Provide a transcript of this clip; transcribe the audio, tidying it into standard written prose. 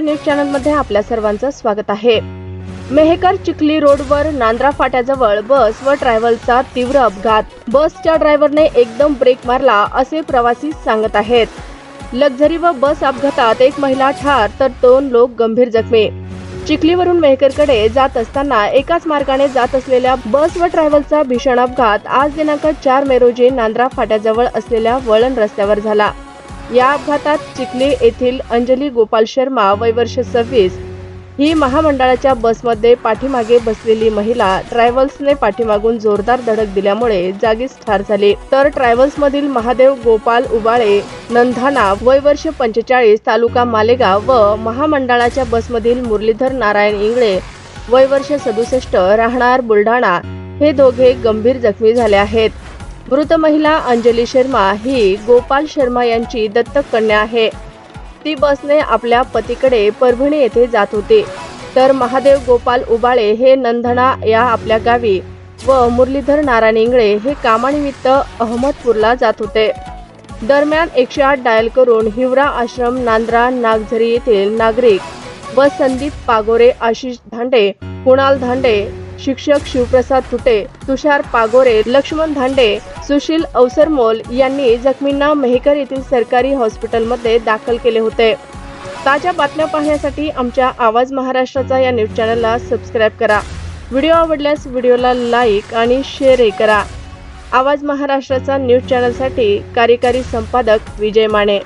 News channel मध्ये आपल्या सर्वांचं स्वागत आहे। मेहकर चिखली रोडवर नांद्रा फाट्याजवळ बस व ट्रॅव्हलचा तीव्र अपघात। बसच्या ड्रायव्हरने एकदम ब्रेक मारला असे प्रवासी सांगत आहेत। लक्झरी व बस अपघातात एक महिला ठार तर 2 लोक गंभीर जखमी। चिखलीवरून मेहकरकडे जात असताना एकाच मार्गाने जात असलेल्या बस व ट्रॅव्हलचा भीषण अपघात आज दिनांक 4 मे रोजी नांद्रा फाट्याजवळ असलेल्या वळण रस्त्यावर झाला। या अपघातात चिखली येथील अंजली गोपाल शर्मा वय वर्ष 26 ही महामंडळाच्या बसमध्ये पाठीमागे बसलेली महिला ट्रॅव्हल्सने पाठीमागून जोरदार धडक दिल्यामुळे जागीच ठार झाली, तर ट्रॅव्हल्स मधील महादेव गोपाल उबाळे नंधाना वय वर्ष 45 तालुका मालेगाव व महामंडळाच्या बसमधील मुरलीधर नारायण इंगळे वय वर्ष 67 राहणार बुलढाणा हे दोघे गंभीर जखमी झाले आहेत। मृत महिला अंजली शर्मा ही गोपाल शर्मा यांची दत्तक कन्या आहे। ती बसने आपल्या पतीकडे परभणी येथे जात होती, तर महादेव गोपाल उबाळे हे नंधना या आपल्या गावी व मुरलीधर नारायण इंगळे हे कामानिमित्त अहमदपूरला जात होते। दरम्यान 108 डायल करून हिवरा आश्रम नांद्रा नागझरी येथील नागरिक व संदीप पागोरे, आशिष धांडे, कुणाल धांडे, शिक्षक शिवप्रसाद तुटे, तुषार पागोरे, लक्ष्मण धांडे, सुशील अवसरमोल यांनी जखमींना मेहकर येथील सरकारी हॉस्पिटलमध्ये दाखल केले होते। ताज्या बातम्या पाहण्यासाठी आमच्या आवाज महाराष्ट्राचा या न्यूज चॅनलला सबस्क्राइब करा। व्हिडिओ आवडल्यास व्हिडिओला लाईक आणि शेअरही करा। आवाज महाराष्ट्राचा न्यूज चॅनलसाठी कार्यकारी संपादक विजय माने।